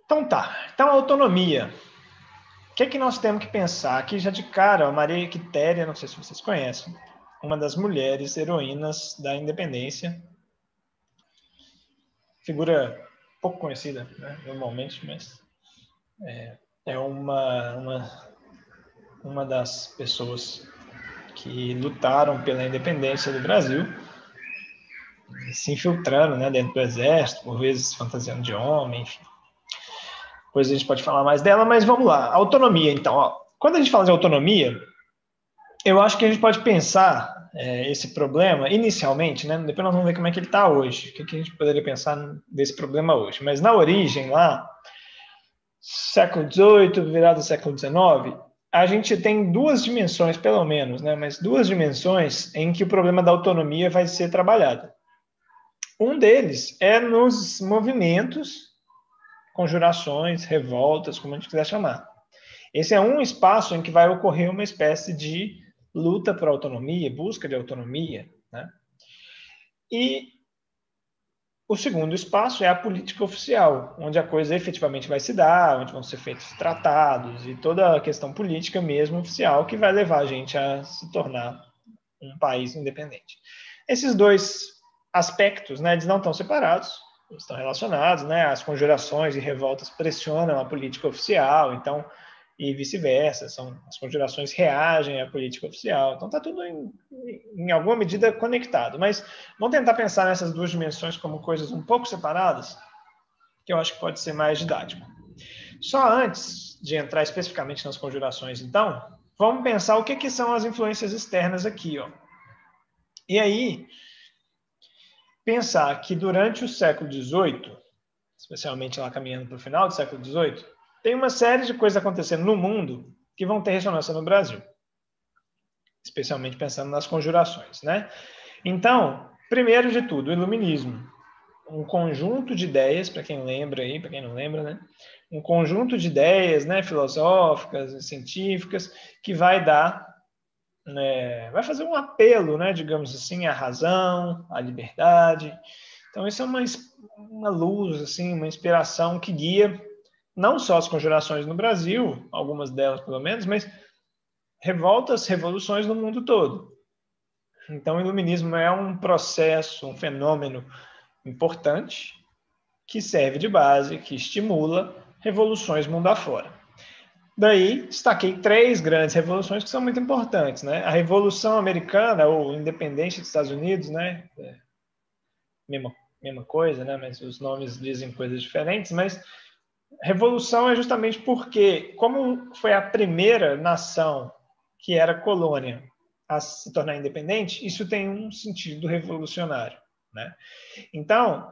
Então tá. Então, autonomia. O que é que nós temos que pensar? Aqui já de cara, a Maria Quitéria, não sei se vocês conhecem, uma das mulheres heroínas da independência. Figura pouco conhecida, né, normalmente, mas é uma das pessoas que lutaram pela independência do Brasil, se infiltrando, né, dentro do exército, por vezes fantasiando de homem, enfim. Depois a gente pode falar mais dela, mas vamos lá. Autonomia, então. Ó. Quando a gente fala de autonomia, eu acho que a gente pode pensar esse problema inicialmente, né? Depois nós vamos ver como é que ele está hoje, o que a gente poderia pensar desse problema hoje. Mas na origem, lá, século XVIII, virado ao século XIX, a gente tem duas dimensões, pelo menos, né? Mas duas dimensões em que o problema da autonomia vai ser trabalhado. Um deles é nos movimentos, conjurações, revoltas, como a gente quiser chamar. Esse é um espaço em que vai ocorrer uma espécie de luta por autonomia, busca de autonomia, né? E o segundo espaço é a política oficial, onde a coisa efetivamente vai se dar, onde vão ser feitos tratados e toda a questão política mesmo oficial que vai levar a gente a se tornar um país independente. Esses dois aspectos, né, eles não estão separados, estão relacionados, né? As conjurações e revoltas pressionam a política oficial, então, e vice-versa, as conjurações reagem à política oficial, então está tudo em alguma medida conectado, mas vamos tentar pensar nessas duas dimensões como coisas um pouco separadas, que eu acho que pode ser mais didático. Só antes de entrar especificamente nas conjurações, então, vamos pensar o que são as influências externas aqui, ó. E aí, pensar que durante o século XVIII, especialmente lá caminhando para o final do século XVIII, tem uma série de coisas acontecendo no mundo que vão ter ressonância no Brasil, especialmente pensando nas conjurações, né? Então, primeiro de tudo, o iluminismo, um conjunto de ideias, para quem lembra aí, para quem não lembra, né? Um conjunto de ideias, né, filosóficas e científicas que vai dar, né, vai fazer um apelo, né, digamos assim, à razão, à liberdade. Então, isso é uma luz, assim, uma inspiração que guia não só as conjurações no Brasil, algumas delas pelo menos, mas revoltas, revoluções no mundo todo. Então, o iluminismo é um processo, um fenômeno importante que serve de base, que estimula revoluções mundo afora. Daí, destaquei três grandes revoluções que são muito importantes, né? A Revolução Americana, ou Independência dos Estados Unidos, né? Mesma coisa, né? Mas os nomes dizem coisas diferentes, mas Revolução é justamente porque, como foi a primeira nação que era colônia a se tornar independente, isso tem um sentido revolucionário, né? Então,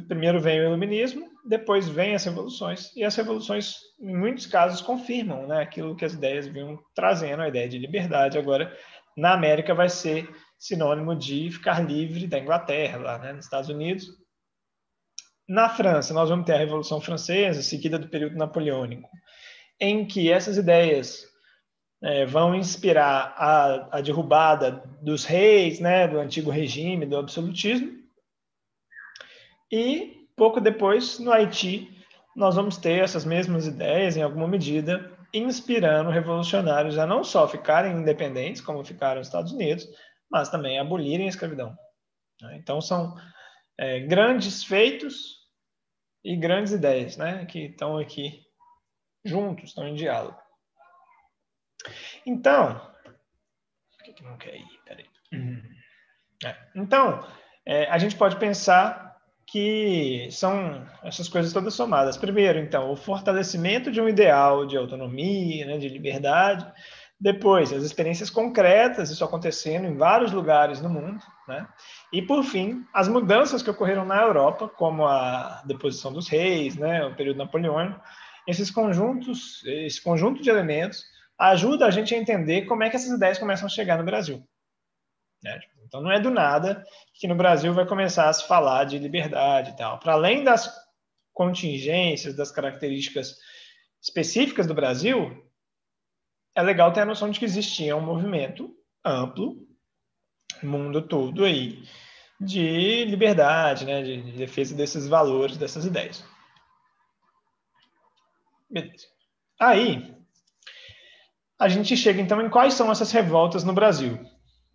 primeiro vem o iluminismo, depois vem as revoluções, e as revoluções, em muitos casos, confirmam, né, aquilo que as ideias vinham trazendo, a ideia de liberdade. Agora, na América, vai ser sinônimo de ficar livre da Inglaterra, lá, né, nos Estados Unidos. Na França, nós vamos ter a Revolução Francesa, seguida do período napoleônico, em que essas ideias vão inspirar a derrubada dos reis, né, do antigo regime, do absolutismo. E, pouco depois, no Haiti, nós vamos ter essas mesmas ideias, em alguma medida, inspirando revolucionários a não só ficarem independentes, como ficaram os Estados Unidos, mas também a abolirem a escravidão. Então, são grandes feitos e grandes ideias, né, que estão aqui juntos, estão em diálogo. Então, por que não quer ir? Peraí. Então, a gente pode pensar que são essas coisas todas somadas. Primeiro, então, o fortalecimento de um ideal de autonomia, né, de liberdade. Depois, as experiências concretas, isso acontecendo em vários lugares no mundo, né? E, por fim, as mudanças que ocorreram na Europa, como a deposição dos reis, né, o período napoleônico. Esse conjunto de elementos ajuda a gente a entender como é que essas ideias começam a chegar no Brasil. Né? Então, não é do nada que no Brasil vai começar a se falar de liberdade e tal. Para além das contingências, das características específicas do Brasil, é legal ter a noção de que existia um movimento amplo, mundo todo aí, de liberdade, né, de defesa desses valores, dessas ideias. Beleza. Aí, a gente chega, então, em quais são essas revoltas no Brasil,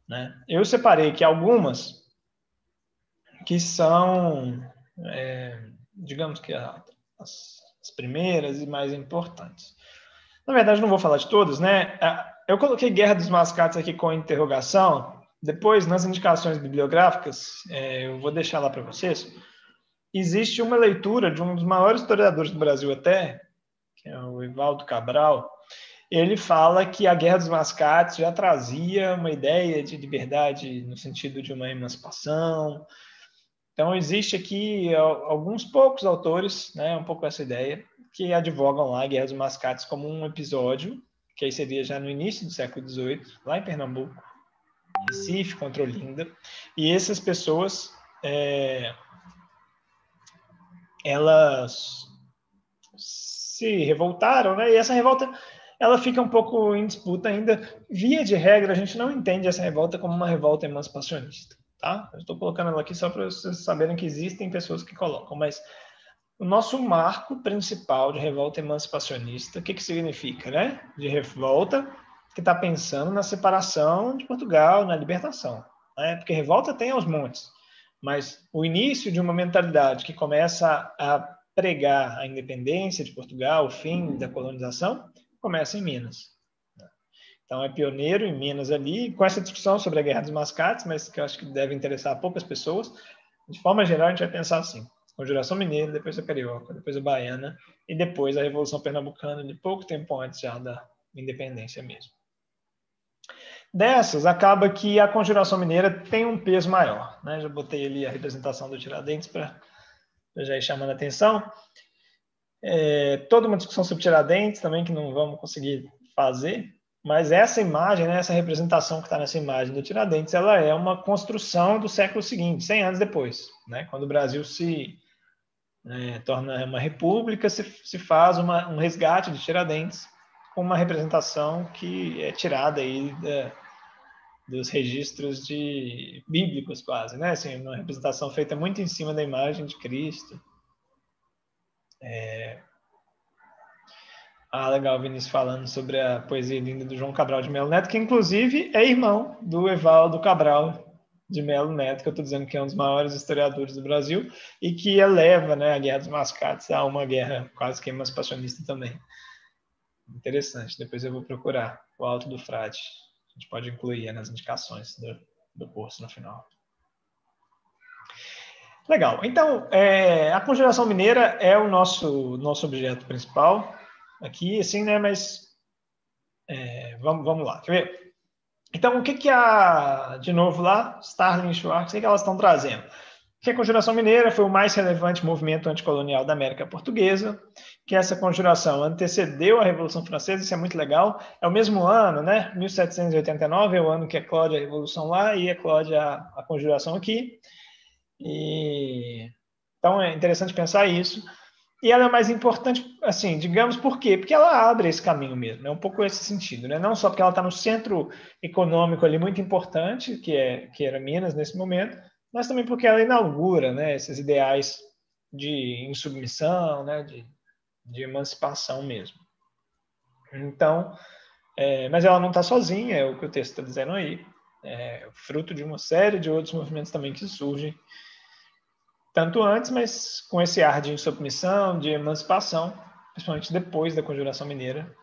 né? Eu separei aqui algumas que são, digamos que as primeiras e mais importantes. Na verdade, não vou falar de todas, né? Eu coloquei Guerra dos Mascates aqui com interrogação. Depois, nas indicações bibliográficas, eu vou deixar lá para vocês. Existe uma leitura de um dos maiores historiadores do Brasil até, que é o Evaldo Cabral. Ele fala que a Guerra dos Mascates já trazia uma ideia de liberdade no sentido de uma emancipação. Então, existe aqui alguns poucos autores, né, um pouco essa ideia, que advogam lá a Guerra dos Mascates como um episódio, que aí seria já no início do século XVIII, lá em Pernambuco, Recife contra Olinda. E essas pessoas, elas se revoltaram, né? E essa revolta, ela fica um pouco em disputa ainda. Via de regra, a gente não entende essa revolta como uma revolta emancipacionista, tá? Eu estou colocando ela aqui só para vocês saberem que existem pessoas que colocam, mas o nosso marco principal de revolta emancipacionista, o que significa, né? De revolta que está pensando na separação de Portugal, na libertação, né? Porque revolta tem aos montes, mas o início de uma mentalidade que começa a pregar a independência de Portugal, o fim da colonização, começa em Minas. Então, é pioneiro em Minas ali, com essa discussão sobre a Guerra dos Mascates, mas que eu acho que deve interessar poucas pessoas. De forma geral, a gente vai pensar assim: Conjuração Mineira, depois a Carioca, depois a Baiana, e depois a Revolução Pernambucana, de pouco tempo antes já da independência mesmo. Dessas, acaba que a Conjuração Mineira tem um peso maior, né? Já botei ali a representação do Tiradentes para já ir chamando a atenção. Toda uma discussão sobre Tiradentes também, que não vamos conseguir fazer, mas essa imagem, né, essa representação que está nessa imagem do Tiradentes, ela é uma construção do século seguinte, 100 anos depois, né? Quando o Brasil se torna uma república, se faz um resgate de Tiradentes com uma representação que é tirada aí dos registros bíblicos quase, né? Assim, uma representação feita muito em cima da imagem de Cristo. Legal, Vinícius falando sobre a poesia linda do João Cabral de Melo Neto, que inclusive é irmão do Evaldo Cabral de Melo Neto, que eu estou dizendo que é um dos maiores historiadores do Brasil, e que eleva, né, a Guerra dos Mascates a uma guerra quase que emancipacionista também. Interessante, depois eu vou procurar o Alto do Frade. A gente pode incluir nas indicações do curso no final. Legal, então, a Conjuração Mineira é o nosso objeto principal aqui, assim, né, mas vamos lá, quer ver? Então, o que de novo lá, Starling e Schwartz, o que elas estão trazendo? Que a Conjuração Mineira foi o mais relevante movimento anticolonial da América Portuguesa, que essa conjuração antecedeu a Revolução Francesa, isso é muito legal. É o mesmo ano, né? 1789 é o ano que eclode a Revolução lá e eclode a conjuração aqui. Então, é interessante pensar isso. E ela é mais importante, assim, digamos, por quê? Porque ela abre esse caminho mesmo, é um pouco esse sentido, né? Não só porque ela está no centro econômico ali muito importante, que era Minas nesse momento, mas também porque ela inaugura, né, esses ideais de insubmissão, né, de emancipação mesmo. Então, mas ela não está sozinha, é o que o texto está dizendo aí, é fruto de uma série de outros movimentos também que surgem tanto antes, mas com esse ar de insubmissão, de emancipação, principalmente depois da Conjuração Mineira,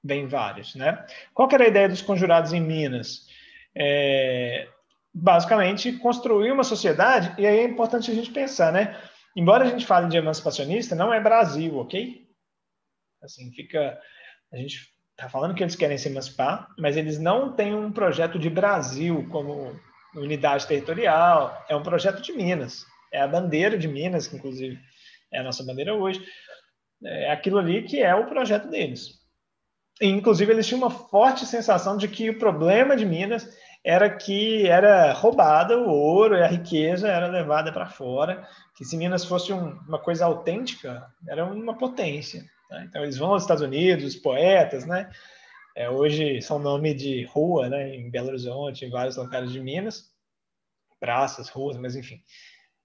vem vários, né? Qual que era a ideia dos conjurados em Minas? Basicamente, construir uma sociedade, e aí é importante a gente pensar, né? Embora a gente fale de emancipacionista, não é Brasil, ok? Assim, a gente está falando que eles querem se emancipar, mas eles não têm um projeto de Brasil como unidade territorial, é um projeto de Minas. É a bandeira de Minas, que inclusive é a nossa bandeira hoje. É aquilo ali que é o projeto deles. E, inclusive, eles tinham uma forte sensação de que o problema de Minas era que era roubada o ouro e a riqueza era levada para fora, que se Minas fosse uma coisa autêntica, era uma potência. Né? Então, eles vão aos Estados Unidos, os poetas, né? Hoje são nome de rua, né? Em Belo Horizonte, em vários locais de Minas, praças, ruas, mas enfim.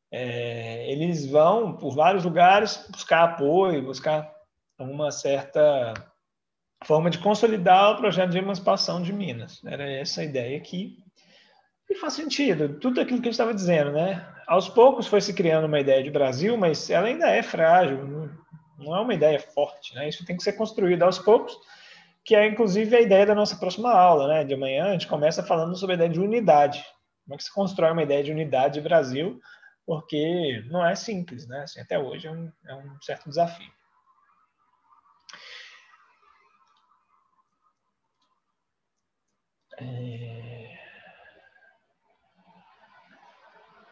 Eles vão por vários lugares buscar apoio, buscar uma certa forma de consolidar o projeto de emancipação de Minas. Era essa a ideia aqui. E faz sentido, tudo aquilo que a gente estava dizendo, né? Aos poucos foi se criando uma ideia de Brasil, mas ela ainda é frágil, não é uma ideia forte, né? Isso tem que ser construído aos poucos, que é inclusive a ideia da nossa próxima aula, né? De amanhã a gente começa falando sobre a ideia de unidade. Como é que se constrói uma ideia de unidade de Brasil, porque não é simples, né? Assim, até hoje é um certo desafio.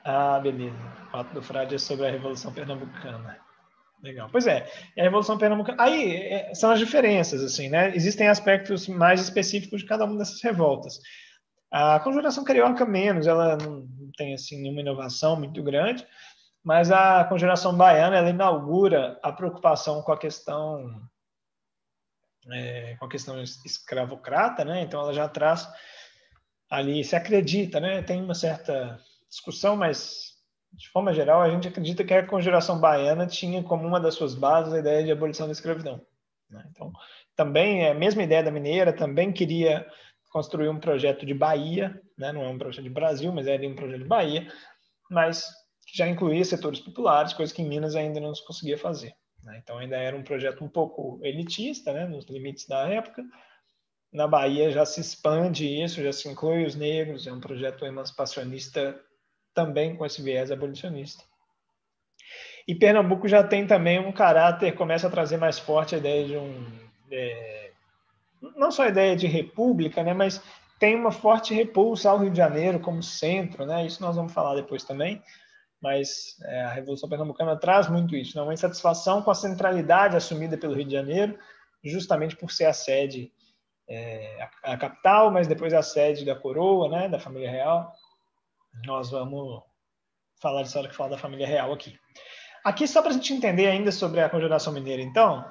Ah, beleza. O fato do Frade é sobre a Revolução Pernambucana. Legal. Pois é, e a Revolução Pernambucana. Aí são as diferenças, assim, né? Existem aspectos mais específicos de cada uma dessas revoltas. A Conjuração Carioca menos, ela não tem assim nenhuma inovação muito grande, mas a Conjuração Baiana ela inaugura a preocupação com a questão escravocrata, né? Então ela já traz ali, se acredita, né? Tem uma certa discussão, mas de forma geral a gente acredita que a Conjuração Baiana tinha como uma das suas bases a ideia de abolição da escravidão, né? Então também é a mesma ideia da Mineira, também queria construir um projeto de Bahia, né? Não é um projeto de Brasil, mas é um projeto de Bahia, mas que já incluía setores populares, coisa que em Minas ainda não se conseguia fazer, né? Então ainda era um projeto um pouco elitista, né? Nos limites da época. Na Bahia já se expande isso, já se inclui os negros, é um projeto emancipacionista também com esse viés abolicionista. E Pernambuco já tem também um caráter, começa a trazer mais forte a ideia de não só a ideia de república, né, mas tem uma forte repulsa ao Rio de Janeiro como centro, né, isso nós vamos falar depois também, mas a Revolução Pernambucana traz muito isso, né, uma insatisfação com a centralidade assumida pelo Rio de Janeiro, justamente por ser a sede, a capital, mas depois a sede da coroa, né, da família real. Nós vamos falar disso hora que fala da família real aqui. Aqui, só para a gente entender ainda sobre a Conjuração Mineira, então,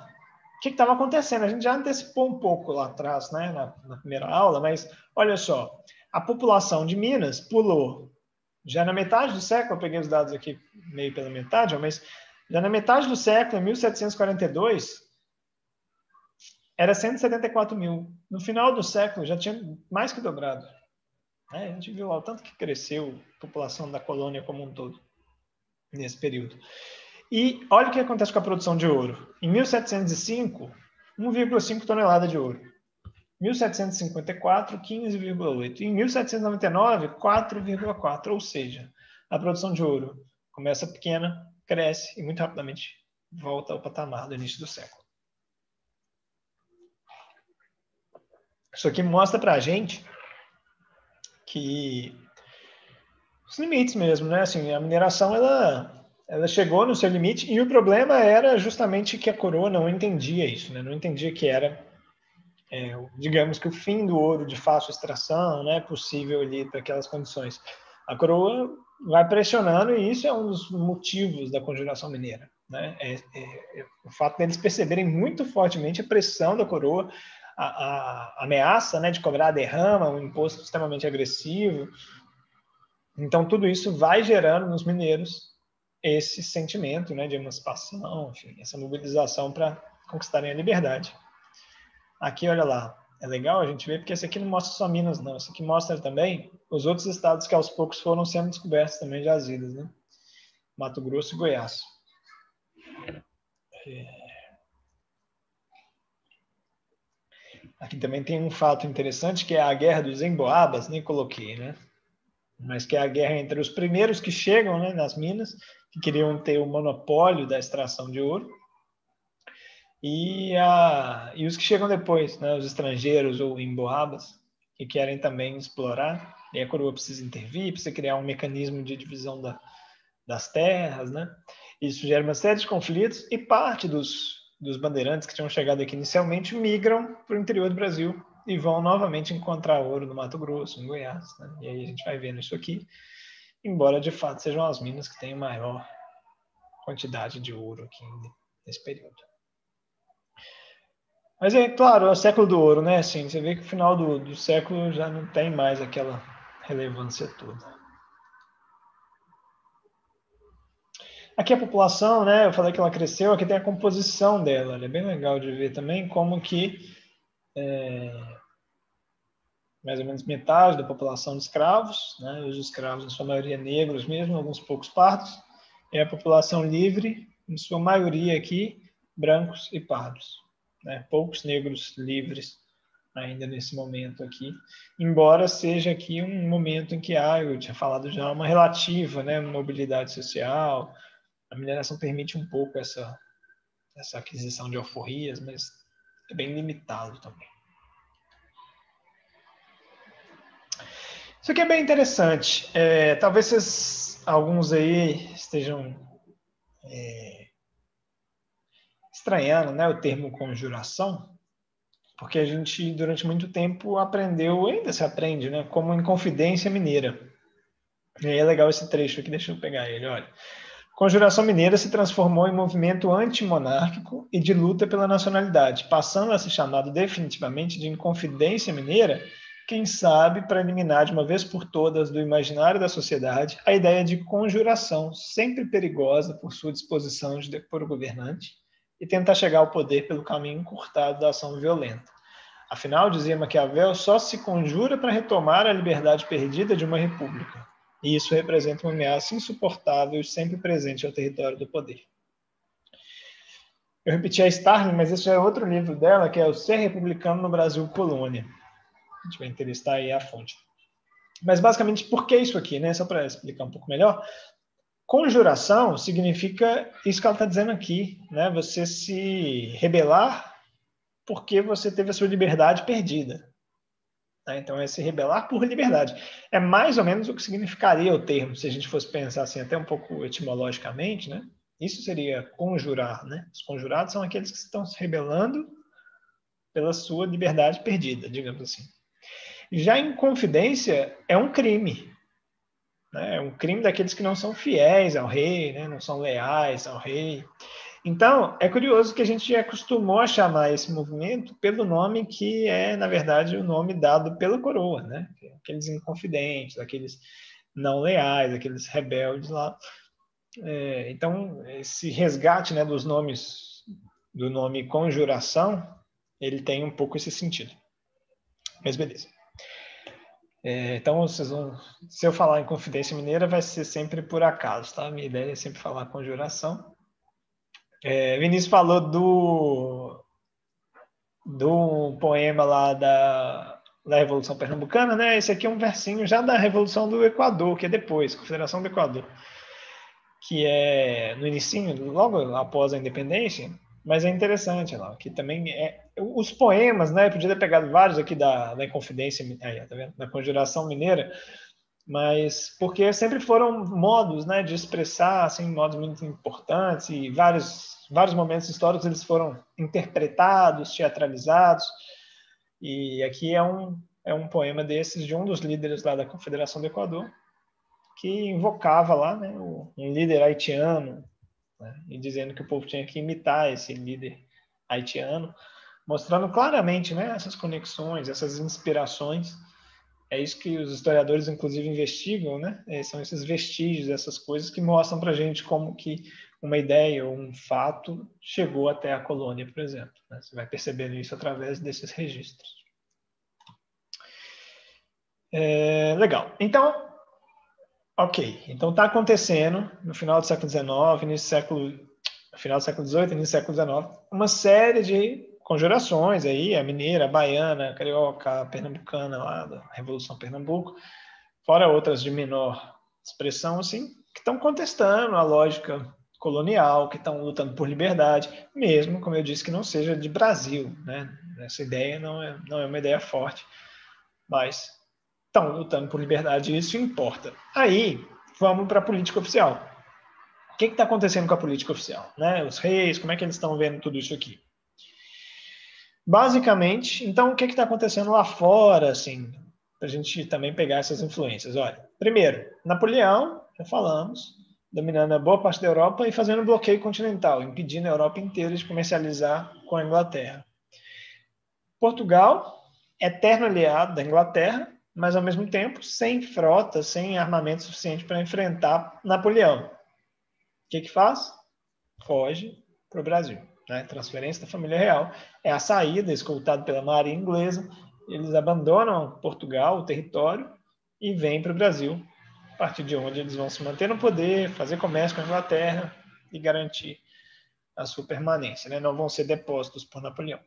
o que estava acontecendo? A gente já antecipou um pouco lá atrás, né, na primeira aula, mas olha só, a população de Minas pulou já na metade do século, eu peguei os dados aqui meio pela metade, mas já na metade do século, em 1742, era 174 mil. No final do século, já tinha mais que dobrado. A gente viu lá o tanto que cresceu a população da colônia como um todo nesse período. E olha o que acontece com a produção de ouro. Em 1705, 1,5 tonelada de ouro. 1754, 15,8. Em 1799, 4,4. Ou seja, a produção de ouro começa pequena, cresce e muito rapidamente volta ao patamar do início do século. Isso aqui mostra para a gente que os limites mesmo, né? Assim, a mineração ela chegou no seu limite e o problema era justamente que a coroa não entendia isso, né? Não entendia que era, digamos que o fim do ouro de fácil extração, né? Possível ali para aquelas condições. A coroa vai pressionando e isso é um dos motivos da Conjuração Mineira, né? O fato deles perceberem muito fortemente a pressão da coroa, a ameaça, né, de cobrar a derrama, um imposto extremamente agressivo. Então, tudo isso vai gerando nos mineiros esse sentimento, né, de emancipação, enfim, essa mobilização para conquistarem a liberdade. Aqui, olha lá, é legal a gente ver, porque esse aqui não mostra só Minas, não. Esse aqui mostra também os outros estados que aos poucos foram sendo descobertos também jazidas, né? Mato Grosso e Goiás. Aqui também tem um fato interessante, que é a Guerra dos Emboabas, nem coloquei, né? Mas que é a guerra entre os primeiros que chegam, né, nas minas, que queriam ter o monopólio da extração de ouro, e os que chegam depois, né, os estrangeiros ou emboabas, que querem também explorar, e a coroa precisa intervir, precisa criar um mecanismo de divisão das terras, né? Isso gera uma série de conflitos e parte dos bandeirantes que tinham chegado aqui inicialmente migram para o interior do Brasil e vão novamente encontrar ouro no Mato Grosso, em Goiás, né? E aí a gente vai vendo isso aqui, embora de fato sejam as minas que têm maior quantidade de ouro aqui nesse período. Mas é claro, é o século do ouro, né? Assim, você vê que o final do século já não tem mais aquela relevância toda. Aqui a população, né, eu falei que ela cresceu, aqui tem a composição dela, é bem legal de ver também como que mais ou menos metade da população de escravos, né, os escravos, em sua maioria negros mesmo, alguns poucos pardos, é a população livre, em sua maioria aqui, brancos e pardos. Né, poucos negros livres ainda nesse momento aqui, embora seja aqui um momento em que há, eu tinha falado já, uma relativa, né, mobilidade social, a mineração permite um pouco essa aquisição de alforrias, mas é bem limitado também. Isso aqui é bem interessante. Talvez vocês, alguns aí estejam estranhando, né, o termo conjuração, porque a gente, durante muito tempo, aprendeu, ainda se aprende, né, como Inconfidência Mineira. E aí é legal esse trecho aqui, deixa eu pegar ele, olha. Conjuração Mineira se transformou em movimento antimonárquico e de luta pela nacionalidade, passando a ser chamado definitivamente de Inconfidência Mineira, quem sabe para eliminar de uma vez por todas do imaginário da sociedade a ideia de conjuração, sempre perigosa por sua disposição de depor o governante e tentar chegar ao poder pelo caminho encurtado da ação violenta. Afinal, dizia Maquiavel, só se conjura para retomar a liberdade perdida de uma república. E isso representa uma ameaça insuportável e sempre presente ao território do poder. Eu repeti a Starling, mas esse é outro livro dela, que é O Ser Republicano no Brasil Colônia. A gente vai entrevistar aí a fonte. Mas, basicamente, por que isso aqui? Né? Só para explicar um pouco melhor. Conjuração significa isso que ela está dizendo aqui. Né? Você se rebelar porque você teve a sua liberdade perdida. Então, é se rebelar por liberdade. É mais ou menos o que significaria o termo, se a gente fosse pensar assim, até um pouco etimologicamente, né? Isso seria conjurar, né? Os conjurados são aqueles que estão se rebelando pela sua liberdade perdida, digamos assim. Já em confidência, é um crime. Né? É um crime daqueles que não são fiéis ao rei, né? Não são leais ao rei. Então, é curioso que a gente acostumou a chamar esse movimento pelo nome que é, na verdade, o nome dado pela coroa, né? Aqueles inconfidentes, aqueles não leais, aqueles rebeldes lá. Então, esse resgate, né, dos nomes, do nome conjuração, ele tem um pouco esse sentido. Mas beleza. Então, vocês vão, se eu falar em Confidência Mineira, vai ser sempre por acaso, tá? Minha ideia é sempre falar conjuração. Vinícius falou do poema lá da Revolução Pernambucana, né? Esse aqui é um versinho já da Revolução do Equador, que é depois, Confederação do Equador, que é no inicinho, logo após a independência, mas é interessante lá, que também os poemas, né? Eu podia ter pegado vários aqui da Inconfidência, tá vendo? Da Conjuração Mineira, mas porque sempre foram modos, né, de expressar, assim, modos muito importantes, e vários momentos históricos eles foram interpretados, teatralizados, e aqui é um poema desses, de um dos líderes lá da Confederação do Equador, que invocava lá, né, um líder haitiano, né, e dizendo que o povo tinha que imitar esse líder haitiano, mostrando claramente, né, essas conexões, essas inspirações. É isso que os historiadores, inclusive, investigam, né? São esses vestígios, essas coisas que mostram para a gente como que uma ideia ou um fato chegou até a colônia, por exemplo. Né? Você vai percebendo isso através desses registros. Legal. Então, ok. Então, está acontecendo no final do século XIX, final do século XVIII, início do século XIX, uma série de conjurações aí, a mineira, a baiana, a carioca, a pernambucana lá da Revolução Pernambuco, fora outras de menor expressão, assim, que estão contestando a lógica colonial, que estão lutando por liberdade, mesmo, como eu disse, que não seja de Brasil, né? Essa ideia não é uma ideia forte, mas estão lutando por liberdade e isso importa. Aí, vamos para a política oficial. O que está acontecendo com a política oficial? Né? Os reis, como é que eles estão vendo tudo isso aqui? Basicamente, então, o que está acontecendo lá fora, assim, para a gente também pegar essas influências? Olha, primeiro, Napoleão, já falamos, dominando a boa parte da Europa e fazendo bloqueio continental, impedindo a Europa inteira de comercializar com a Inglaterra. Portugal, eterno aliado da Inglaterra, mas, ao mesmo tempo, sem frota, sem armamento suficiente para enfrentar Napoleão. que faz? Foge para o Brasil. Né? Transferência da família real é a saída, escoltado pela marinha inglesa. Eles abandonam Portugal, o território, e vêm para o Brasil, a partir de onde eles vão se manter no poder, fazer comércio com a Inglaterra e garantir a sua permanência. Né? Não vão ser depostos por Napoleão.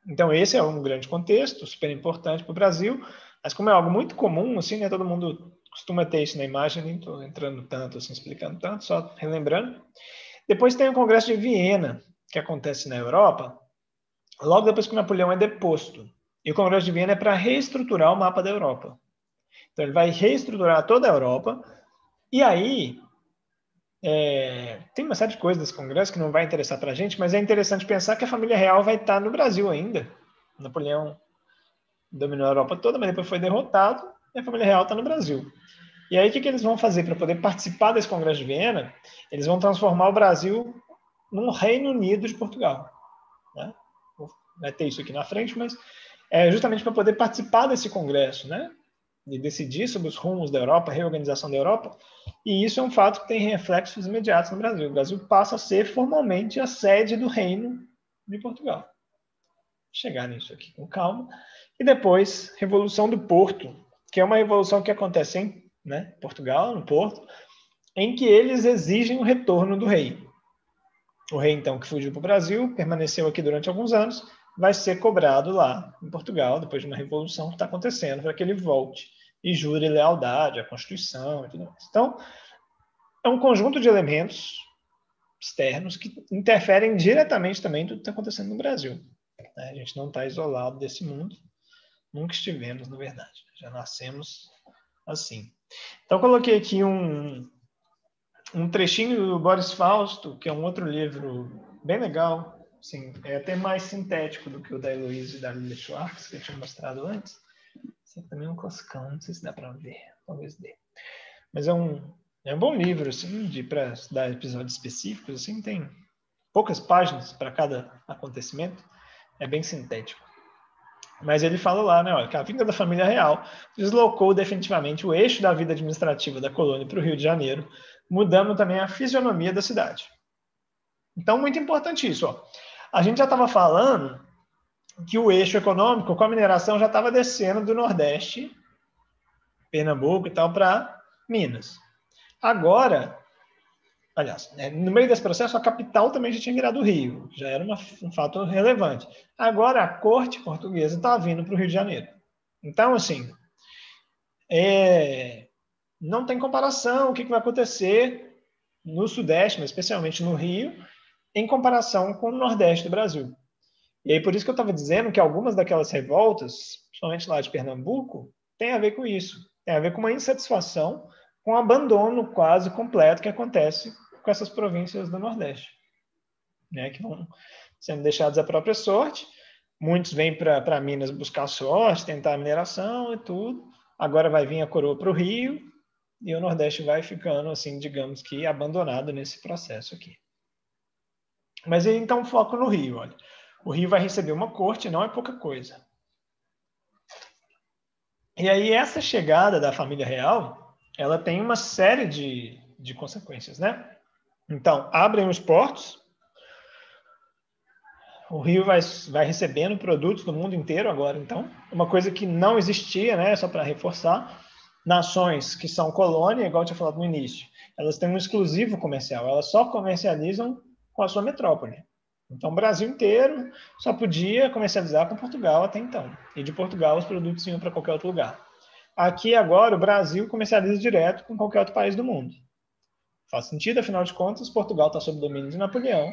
Então, esse é um grande contexto, super importante para o Brasil, mas como é algo muito comum, assim, né, todo mundo costuma ter isso na imagem, nem estou entrando tanto, assim, explicando tanto, só relembrando. Depois tem o Congresso de Viena, que acontece na Europa, logo depois que Napoleão é deposto. E o Congresso de Viena é para reestruturar o mapa da Europa. Então, ele vai reestruturar toda a Europa, e aí tem uma série de coisas desse congresso que não vai interessar para a gente, mas é interessante pensar que a família real vai estar no Brasil ainda. Napoleão dominou a Europa toda, mas depois foi derrotado e a família real está no Brasil. E aí o que eles vão fazer para poder participar desse congresso de Viena? Eles vão transformar o Brasil num Reino Unido de Portugal. Né? Vai ter isso aqui na frente, mas é justamente para poder participar desse congresso, né? De decidir sobre os rumos da Europa, a reorganização da Europa, e isso é um fato que tem reflexos imediatos no Brasil. O Brasil passa a ser formalmente a sede do Reino de Portugal. Vou chegar nisso aqui com calma. E depois, Revolução do Porto, que é uma revolução que acontece em Portugal, no Porto, em que eles exigem o retorno do rei. O rei, então, que fugiu para o Brasil, permaneceu aqui durante alguns anos, vai ser cobrado lá em Portugal, depois de uma revolução que está acontecendo, para que ele volte e jure lealdade à Constituição e tudo mais. Então, é um conjunto de elementos externos que interferem diretamente também em tudo que está acontecendo no Brasil. A gente não está isolado desse mundo, nunca estivemos, na verdade. Já nascemos assim. Então, coloquei aqui um trechinho do Boris Fausto, que é um outro livro bem legal, assim, é até mais sintético do que o da Heloísa e da Lilia Schwartz, que eu tinha mostrado antes. Esse aqui também é um coscão, não sei se dá para ver, talvez dê. Mas é um bom livro, assim, para dar episódios específicos, assim, tem poucas páginas para cada acontecimento, é bem sintético. Mas ele fala lá, né, olha, que a vinda da família real deslocou definitivamente o eixo da vida administrativa da colônia para o Rio de Janeiro, mudando também a fisionomia da cidade. Então, muito importante isso. Ó. A gente já estava falando que o eixo econômico com a mineração já estava descendo do Nordeste, Pernambuco e tal, para Minas. Agora, aliás, no meio desse processo, a capital também já tinha virado o Rio, já era um fato relevante. Agora, a corte portuguesa está vindo para o Rio de Janeiro. Então, assim, não tem comparação o que vai acontecer no Sudeste, mas especialmente no Rio, em comparação com o Nordeste do Brasil. E aí, por isso que eu estava dizendo que algumas daquelas revoltas, principalmente lá de Pernambuco, tem a ver com isso. Tem a ver com uma insatisfação, com um abandono quase completo que acontece com essas províncias do Nordeste, né, que vão sendo deixadas à própria sorte. Muitos vêm para Minas buscar sorte, tentar a mineração e tudo. Agora vai vir a coroa para o Rio e o Nordeste vai ficando, assim, digamos que abandonado nesse processo aqui. Mas aí, então, foco no Rio. Olha. O Rio vai receber uma corte, não é pouca coisa. E aí, essa chegada da família real, ela tem uma série de consequências, né? Então, abrem os portos, o Rio vai recebendo produtos do mundo inteiro agora, então. Uma coisa que não existia, né? Só para reforçar, nações que são colônia, igual eu tinha falado no início, elas têm um exclusivo comercial, elas só comercializam com a sua metrópole. Então, o Brasil inteiro só podia comercializar com Portugal até então. E de Portugal, os produtos iam para qualquer outro lugar. Aqui, agora, o Brasil comercializa direto com qualquer outro país do mundo. Faz sentido, afinal de contas, Portugal está sob domínio de Napoleão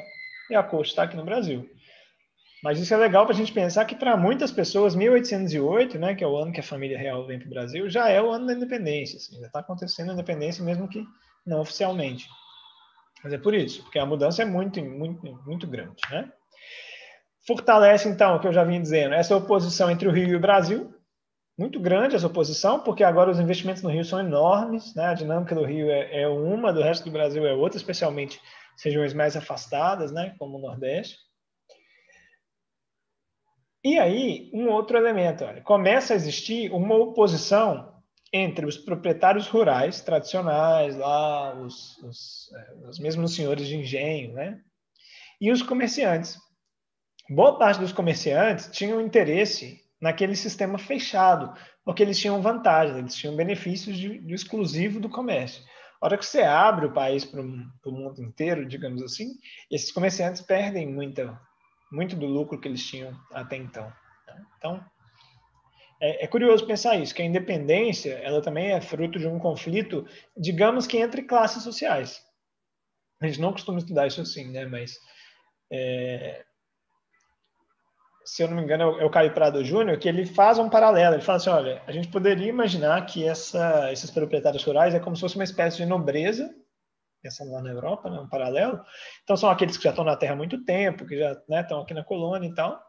e a corte está aqui no Brasil. Mas isso é legal para a gente pensar que, para muitas pessoas, 1808, né, que é o ano que a família real vem para o Brasil, já é o ano da independência. Assim, já está acontecendo a independência, mesmo que não oficialmente. Mas é por isso, porque a mudança é muito, muito, muito grande. Né? Fortalece, então, o que eu já vim dizendo, essa oposição entre o Rio e o Brasil. Muito grande essa oposição, porque agora os investimentos no Rio são enormes. Né? A dinâmica do Rio é uma, do resto do Brasil é outra, especialmente regiões mais afastadas, né, como o Nordeste. E aí, um outro elemento, olha, começa a existir uma oposição entre os proprietários rurais tradicionais, lá, os mesmos senhores de engenho, né? E os comerciantes. Boa parte dos comerciantes tinham interesse naquele sistema fechado, porque eles tinham vantagens, eles tinham benefícios de exclusivo do comércio. A hora que você abre o país para o mundo inteiro, digamos assim, esses comerciantes perdem muito do lucro que eles tinham até então. Então, é curioso pensar isso, que a independência ela também é fruto de um conflito, digamos que entre classes sociais. A gente não costuma estudar isso assim, né? Mas se eu não me engano, é o Caio Prado Júnior, que ele faz um paralelo. Ele fala assim, olha, a gente poderia imaginar que esses proprietários rurais é como se fosse uma espécie de nobreza, pensando lá na Europa, né, um paralelo. Então, são aqueles que já estão na Terra há muito tempo, que já, né, estão aqui na colônia e tal.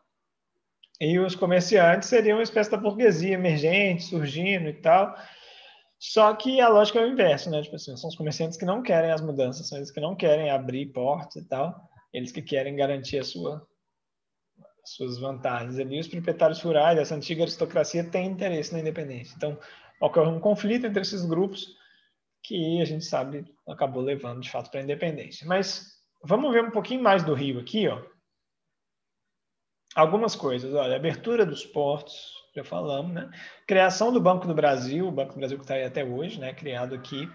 E os comerciantes seriam uma espécie da burguesia emergente, surgindo e tal. Só que a lógica é o inverso, né? Tipo assim, são os comerciantes que não querem as mudanças, são eles que não querem abrir portas e tal, eles que querem garantir suas vantagens. Ali, os proprietários rurais, essa antiga aristocracia, tem interesse na independência. Então, ocorre um conflito entre esses grupos que a gente sabe acabou levando, de fato, para a independência. Mas vamos ver um pouquinho mais do Rio aqui, ó. Algumas coisas, olha, abertura dos portos, já falamos, né? Criação do Banco do Brasil, o Banco do Brasil que está aí até hoje, né? Criado aqui.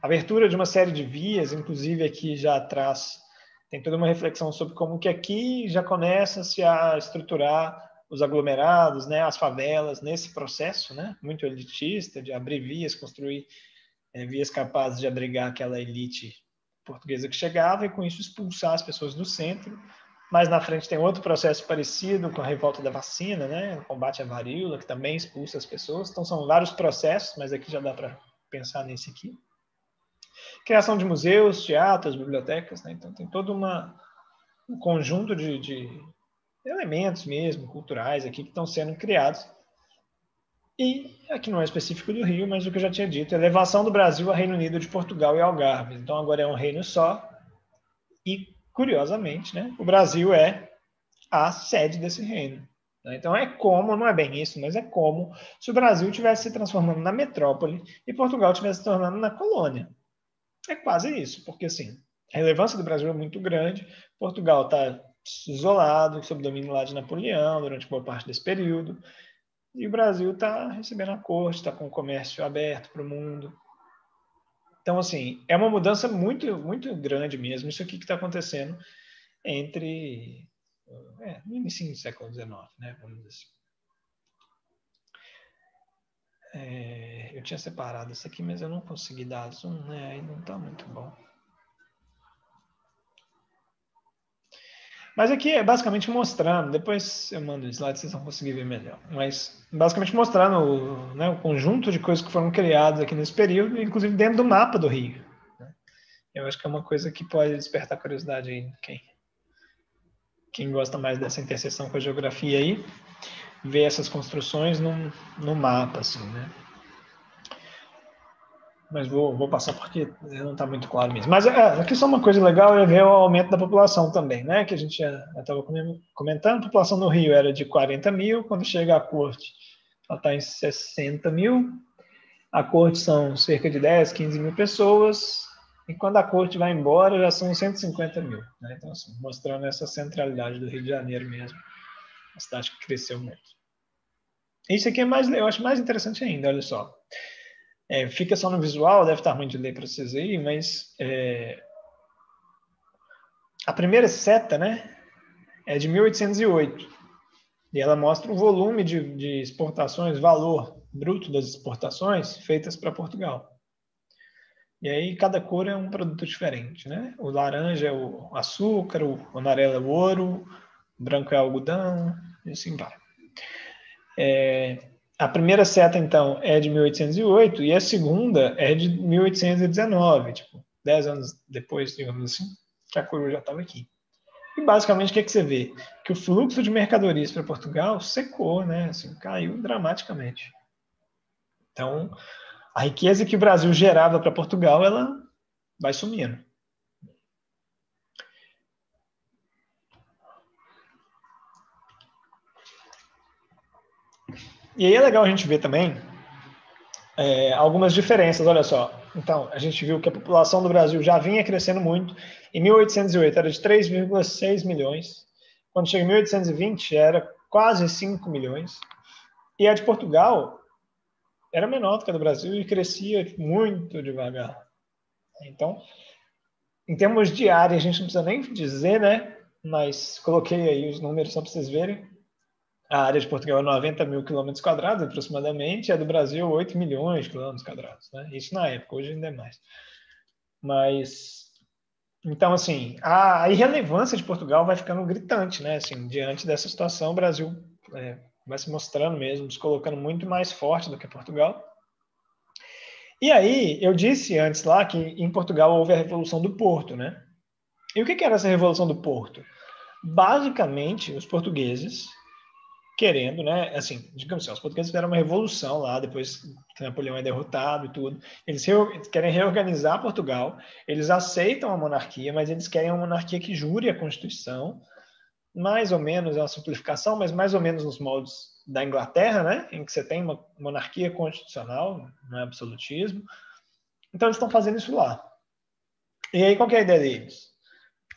Abertura de uma série de vias, inclusive aqui já atrás tem toda uma reflexão sobre como que aqui já começa-se a estruturar os aglomerados, né? As favelas nesse processo, né? Muito elitista, de abrir vias, construir vias capazes de abrigar aquela elite portuguesa que chegava e com isso expulsar as pessoas do centro. Mais na frente tem outro processo parecido com a revolta da vacina, né? O combate à varíola, que também expulsa as pessoas. Então são vários processos, mas aqui já dá para pensar nesse aqui. Criação de museus, teatros, bibliotecas, né? Então tem todo um conjunto de elementos mesmo, culturais aqui que estão sendo criados. E aqui não é específico do Rio, mas o que eu já tinha dito, elevação do Brasil a Reino Unido de Portugal e Algarve. Então agora é um reino só. E, curiosamente, né, o Brasil é a sede desse reino. Então é como, não é bem isso, mas é como se o Brasil estivesse se transformando na metrópole e Portugal estivesse se tornando na colônia. É quase isso, porque assim, a relevância do Brasil é muito grande, Portugal está isolado, sob domínio lá de Napoleão durante boa parte desse período, e o Brasil está recebendo a corte, está com o comércio aberto para o mundo. Então, assim, é uma mudança muito, muito grande mesmo, isso aqui que está acontecendo entre no início do século XIX, né? Vamos dizer assim. Eu tinha separado isso aqui, mas eu não consegui dar zoom, né? Aí não está muito bom. Mas aqui é basicamente mostrando, depois eu mando o slide, vocês vão conseguir ver melhor. Mas basicamente mostrando né, o conjunto de coisas que foram criadas aqui nesse período, inclusive dentro do mapa do Rio. Eu acho que é uma coisa que pode despertar curiosidade aí, quem gosta mais dessa interseção com a geografia aí, ver essas construções no mapa, assim, né? Mas vou passar porque não está muito claro mesmo. Mas aqui só uma coisa legal é ver o aumento da população também, né? Que a gente já estava comentando. A população no Rio era de 40 mil, quando chega à corte, ela está em 60 mil. A corte são cerca de 10, 15 mil pessoas. E quando a corte vai embora, já são 150 mil. Né? Então, assim, mostrando essa centralidade do Rio de Janeiro mesmo. A cidade que cresceu muito. Isso aqui eu acho mais interessante ainda, olha só. Fica só no visual, deve estar ruim de ler para vocês aí, mas a primeira seta, né, é de 1808 e ela mostra o volume de exportações, valor bruto das exportações feitas para Portugal. E aí cada cor é um produto diferente, né? O laranja é o açúcar, o amarelo é o ouro, o branco é o algodão, e assim vai. A primeira seta, então, é de 1808 e a segunda é de 1819, tipo, 10 anos depois, digamos assim, que a coroa já estava aqui. E basicamente o que você vê? Que o fluxo de mercadorias para Portugal secou, né? Assim, caiu dramaticamente. Então, a riqueza que o Brasil gerava para Portugal, ela vai sumindo. E aí é legal a gente ver também algumas diferenças, olha só. Então, a gente viu que a população do Brasil já vinha crescendo muito. Em 1808 era de 3,6 milhões. Quando chega em 1820 era quase 5 milhões. E a de Portugal era menor do que a do Brasil e crescia muito devagar. Então, em termos de área, a gente não precisa nem dizer, né? Mas coloquei aí os números só para vocês verem. A área de Portugal é 90 mil quilômetros quadrados, aproximadamente, e a do Brasil 8 milhões de quilômetros quadrados. Né? Isso na época, hoje ainda é mais. Mas, então, assim, a irrelevância de Portugal vai ficando gritante, né? Assim, diante dessa situação, o Brasil vai se mostrando mesmo, se colocando muito mais forte do que Portugal. E aí, eu disse antes lá que em Portugal houve a Revolução do Porto, né? E o que era essa Revolução do Porto? Basicamente, os portugueses querendo, né? Assim, digamos assim, os portugueses fizeram uma revolução lá, depois que Napoleão é derrotado e tudo. Eles querem reorganizar Portugal, eles aceitam a monarquia, mas eles querem uma monarquia que jure a Constituição, mais ou menos, é uma simplificação, mas mais ou menos nos moldes da Inglaterra, né? Em que você tem uma monarquia constitucional, não é absolutismo. Então, eles estão fazendo isso lá. E aí, qual que é a ideia deles?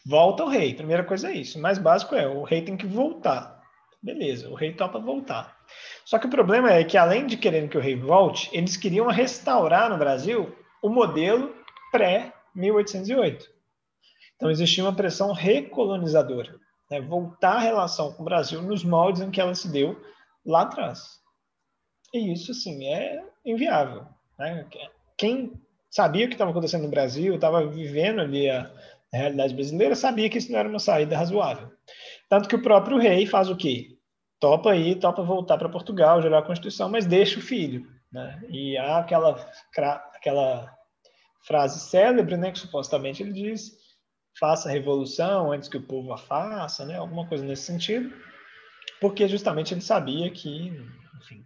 Volta o rei. Primeira coisa é isso. O mais básico é, o rei tem que voltar. Beleza, o rei topa voltar. Só que o problema é que, além de querendo que o rei volte, eles queriam restaurar no Brasil o modelo pré-1808. Então, existia uma pressão recolonizadora. Né? Voltar a relação com o Brasil nos moldes em que ela se deu lá atrás. E isso, assim, é inviável. Né? Quem sabia o que estava acontecendo no Brasil, estava vivendo ali a realidade brasileira, sabia que isso não era uma saída razoável. Tanto que o próprio rei faz o quê? Topa voltar para Portugal, gerar a Constituição, mas deixa o filho. Né? E há aquela frase célebre, né, que supostamente ele diz: faça a revolução antes que o povo a faça, né? Alguma coisa nesse sentido, porque justamente ele sabia que, enfim,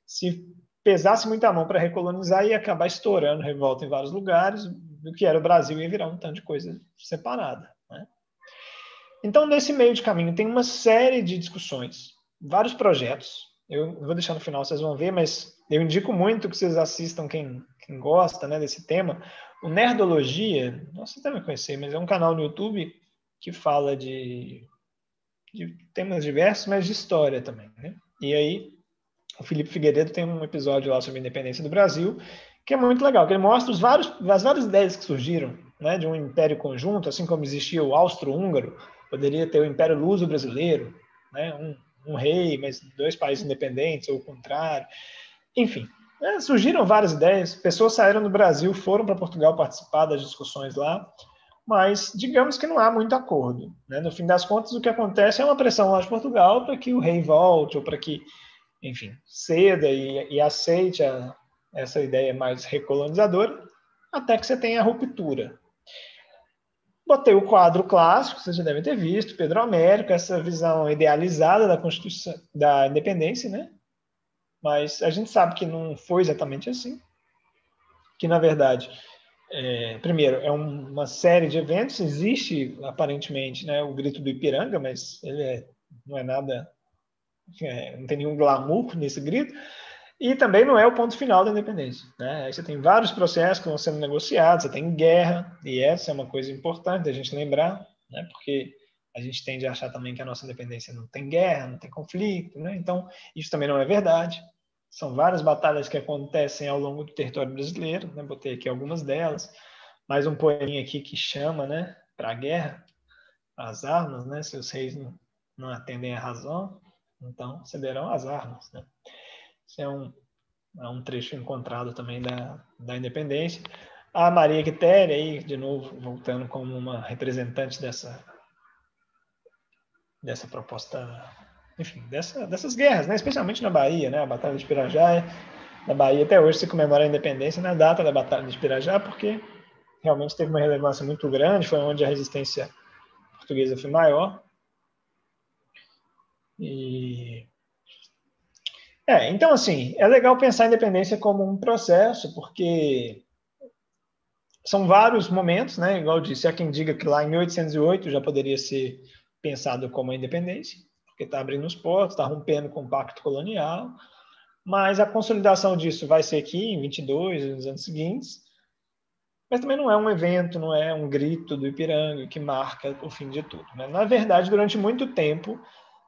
se pesasse muito a mão para recolonizar, ia acabar estourando revolta em vários lugares, do que era o Brasil ia virar um tanto de coisa separada. Né? Então, nesse meio de caminho, tem uma série de discussões, vários projetos. Eu vou deixar no final, vocês vão ver, mas eu indico muito que vocês assistam, quem gosta, né, desse tema. O Nerdologia, não sei se devem conhecer, mas é um canal no YouTube que fala de temas diversos, mas de história também. Né? E aí, o Felipe Figueiredo tem um episódio lá sobre a independência do Brasil, que é muito legal, que ele mostra as várias ideias que surgiram, né, de um império conjunto, assim como existia o austro-húngaro, poderia ter o Império Luso-Brasileiro, né, um rei, mas dois países independentes, ou o contrário. Enfim, surgiram várias ideias, pessoas saíram do Brasil, foram para Portugal participar das discussões lá, mas digamos que não há muito acordo. Né? No fim das contas, o que acontece é uma pressão lá de Portugal para que o rei volte, ou para que, enfim, ceda e aceite essa ideia mais recolonizadora, até que você tenha a ruptura. Botei o quadro clássico, vocês já devem ter visto, Pedro Américo, essa visão idealizada da Constituição, da independência, né? Mas a gente sabe que não foi exatamente assim. Que, na verdade, primeiro, é uma série de eventos, existe, aparentemente, né, o Grito do Ipiranga, mas ele não é nada, não tem nenhum glamour nesse grito, e também não é o ponto final da independência. Né? Aí você tem vários processos que vão sendo negociados, você tem guerra, e essa é uma coisa importante a gente lembrar, né? Porque a gente tende a achar também que a nossa independência não tem guerra, não tem conflito, né? Então isso também não é verdade. São várias batalhas que acontecem ao longo do território brasileiro, né? Botei aqui algumas delas, mais um poeminha aqui que chama, né, para a guerra, as armas, né? Se os reis não atendem à razão, então cederão as armas, né? Isso é um trecho encontrado também da independência. A Maria Quitéria, aí, de novo, voltando como uma representante dessa proposta, enfim, dessas guerras, né? Especialmente na Bahia, né? A Batalha de Pirajá, na Bahia, até hoje se comemora a independência na data da Batalha de Pirajá, porque realmente teve uma relevância muito grande, foi onde a resistência portuguesa foi maior. Então, assim, é legal pensar a independência como um processo, porque são vários momentos, né? Igual eu disse, há quem diga que lá em 1808 já poderia ser pensado como a independência, porque está abrindo os portos, está rompendo com o pacto colonial, mas a consolidação disso vai ser aqui em 22, nos anos seguintes, mas também não é um evento, não é um grito do Ipiranga que marca o fim de tudo, né? Na verdade, durante muito tempo,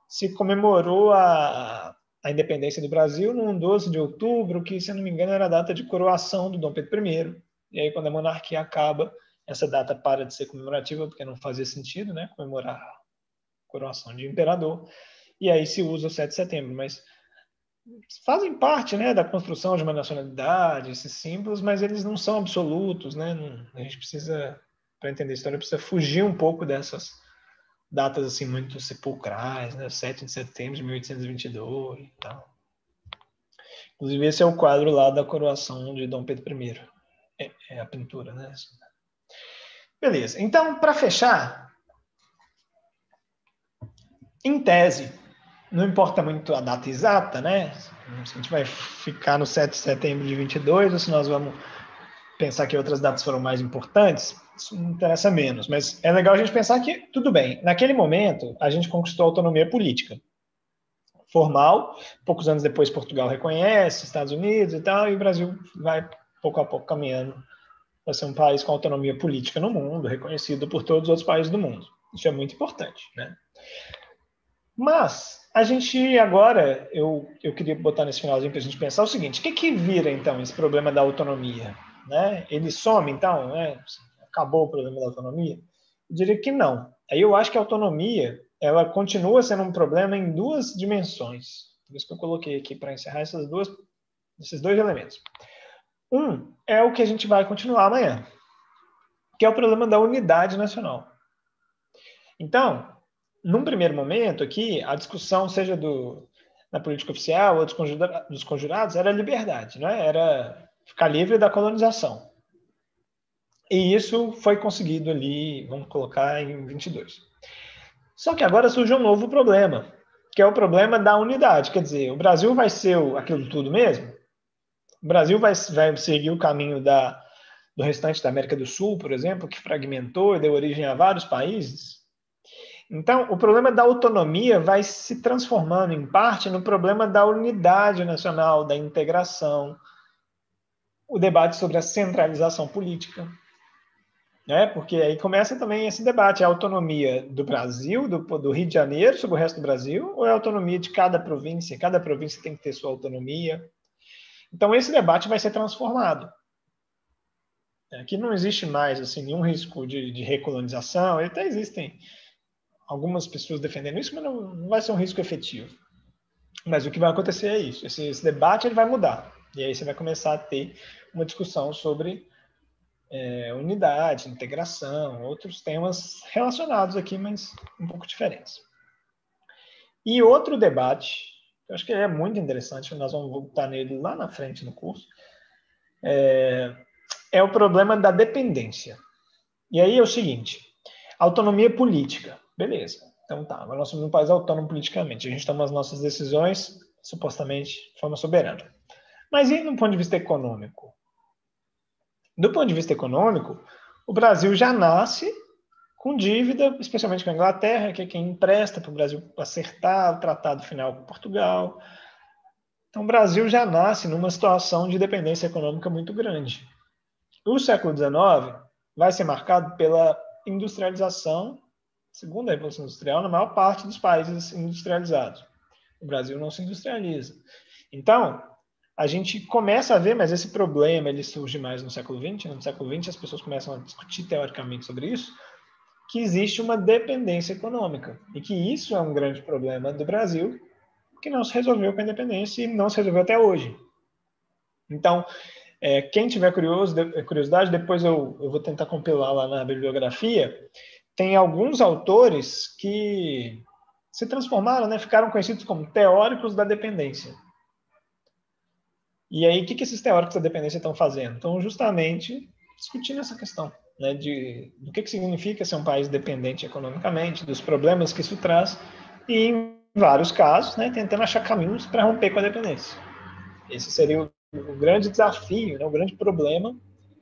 se comemorou a independência do Brasil num 12 de outubro, que, se eu não me engano, era a data de coroação do Dom Pedro I. E aí, quando a monarquia acaba, essa data para de ser comemorativa, porque não fazia sentido, né, comemorar a coroação de imperador. E aí se usa o 7 de setembro, mas fazem parte, né, da construção de uma nacionalidade, esses símbolos, mas eles não são absolutos, né? A gente precisa, para entender a história, precisa fugir um pouco dessas datas assim muito sepulcrais, né? 7 de setembro de 1822 e tal. Inclusive, esse é o quadro lá da coroação de Dom Pedro I. É a pintura, né? Beleza. Então, para fechar, em tese, não importa muito a data exata, né? Se a gente vai ficar no 7 de setembro de 22 ou se nós vamos pensar que outras datas foram mais importantes, isso não interessa menos. Mas é legal a gente pensar que, tudo bem, naquele momento, a gente conquistou a autonomia política formal, poucos anos depois Portugal reconhece, Estados Unidos e tal, e o Brasil vai pouco a pouco caminhando para ser um país com autonomia política no mundo, reconhecido por todos os outros países do mundo. Isso é muito importante, né? Mas a gente agora, eu queria botar nesse finalzinho para a gente pensar o seguinte: o que vira então esse problema da autonomia? Né? Ele some então? Né? Acabou o problema da autonomia? Eu diria que não. Aí eu acho que a autonomia ela continua sendo um problema em duas dimensões. Por isso que eu coloquei aqui para encerrar esses dois elementos. Um é o que a gente vai continuar amanhã, que é o problema da unidade nacional. Então, num primeiro momento aqui, a discussão, seja na política oficial ou dos conjurados, era liberdade, né? Era ficar livre da colonização. E isso foi conseguido ali, vamos colocar, em 22. Só que agora surge um novo problema, que é o problema da unidade. Quer dizer, o Brasil vai ser aquilo tudo mesmo? O Brasil vai seguir o caminho do restante da América do Sul, por exemplo, que fragmentou e deu origem a vários países? Então, o problema da autonomia vai se transformando, em parte, no problema da unidade nacional, da integração, o debate sobre a centralização política, né? Porque aí começa também esse debate: a autonomia do Brasil, do Rio de Janeiro sobre o resto do Brasil, ou é a autonomia de cada província? Cada província tem que ter sua autonomia. Então, esse debate vai ser transformado. Aqui não existe mais assim, nenhum risco de recolonização, até existem algumas pessoas defendendo isso, mas não vai ser um risco efetivo. Mas o que vai acontecer é isso. Esse debate ele vai mudar. E aí você vai começar a ter uma discussão sobre unidade, integração, outros temas relacionados aqui, mas um pouco diferentes. E outro debate, eu acho que é muito interessante, nós vamos voltar nele lá na frente no curso, é o problema da dependência. E aí é o seguinte: autonomia política. Beleza. Então tá, agora nós somos um país autônomo politicamente. A gente toma as nossas decisões, supostamente, de forma soberana. Mas e do ponto de vista econômico? Do ponto de vista econômico, o Brasil já nasce com dívida, especialmente com a Inglaterra, que é quem empresta para o Brasil acertar o tratado final com Portugal. Então, o Brasil já nasce numa situação de dependência econômica muito grande. O século XIX vai ser marcado pela industrialização, segundo a Revolução Industrial, na maior parte dos países industrializados. O Brasil não se industrializa. Então, a gente começa a ver, mas esse problema ele surge mais no século XX. No século XX, as pessoas começam a discutir teoricamente sobre isso, que existe uma dependência econômica e que isso é um grande problema do Brasil, que não se resolveu com a independência e não se resolveu até hoje. Então, quem tiver curiosidade, depois eu vou tentar compilar lá na bibliografia, tem alguns autores que se transformaram, né, ficaram conhecidos como teóricos da dependência. E aí, o que esses teóricos da dependência estão fazendo? Estão justamente discutindo essa questão, né, do que significa ser um país dependente economicamente, dos problemas que isso traz, e, em vários casos, né, tentando achar caminhos para romper com a dependência. Esse seria o grande desafio, né, o grande problema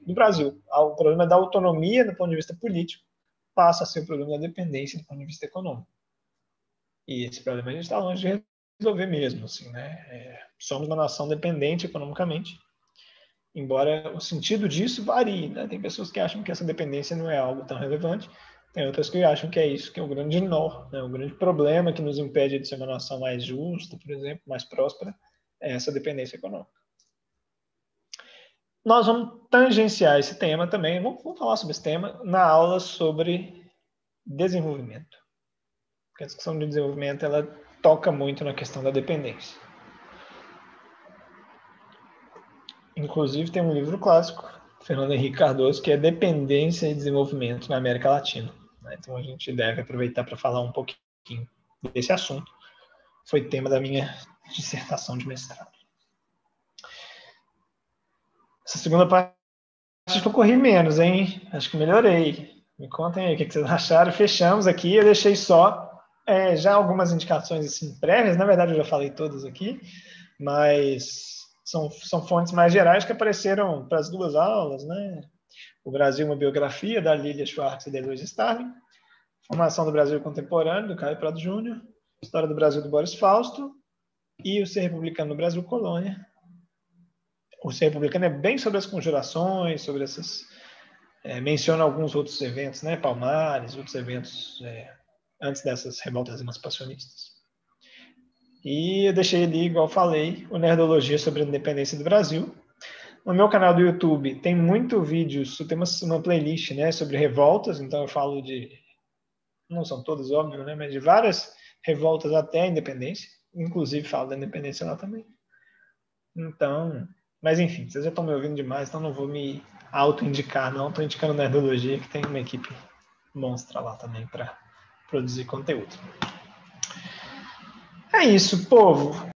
do Brasil. O problema da autonomia do ponto de vista político passa a ser o problema da dependência do ponto de vista econômico. E esse problema a gente está longe de desenvolver mesmo, assim, né? Somos uma nação dependente economicamente, embora o sentido disso varie, né? Tem pessoas que acham que essa dependência não é algo tão relevante, tem outras que acham que é isso, que é o grande nó, né? O grande problema que nos impede de ser uma nação mais justa, por exemplo, mais próspera, é essa dependência econômica. Nós vamos tangenciar esse tema também, vamos falar sobre esse tema na aula sobre desenvolvimento. Porque a discussão de desenvolvimento, ela toca muito na questão da dependência. Inclusive, tem um livro clássico, Fernando Henrique Cardoso, que é Dependência e Desenvolvimento na América Latina. Então, a gente deve aproveitar para falar um pouquinho desse assunto. Foi tema da minha dissertação de mestrado. Essa segunda parte, acho que eu corri menos, hein? Acho que melhorei. Me contem aí o que vocês acharam. Fechamos aqui. Eu deixei só já algumas indicações assim, prévias. Na verdade, eu já falei todas aqui, mas são fontes mais gerais que apareceram para as duas aulas, né? O Brasil, uma biografia, da Lilia Schwartz e da Eloise Starling. Formação do Brasil Contemporâneo, do Caio Prado Júnior. História do Brasil, do Boris Fausto. E o Ser Republicano no Brasil, Colônia. O Ser Republicano é bem sobre as conjurações, sobre essas... menciona alguns outros eventos, né? Palmares, outros eventos antes dessas revoltas emancipacionistas. E eu deixei ali, igual falei, o Nerdologia sobre a Independência do Brasil. No meu canal do YouTube tem muito vídeos, tem uma playlist, né, sobre revoltas, então eu falo de, não são todas, óbvio, né, mas de várias revoltas até a independência, inclusive falo da independência lá também. Então, mas enfim, vocês já estão me ouvindo demais, então não vou me auto-indicar, não, estou indicando Nerdologia, que tem uma equipe monstra lá também para produzir conteúdo. É isso, povo.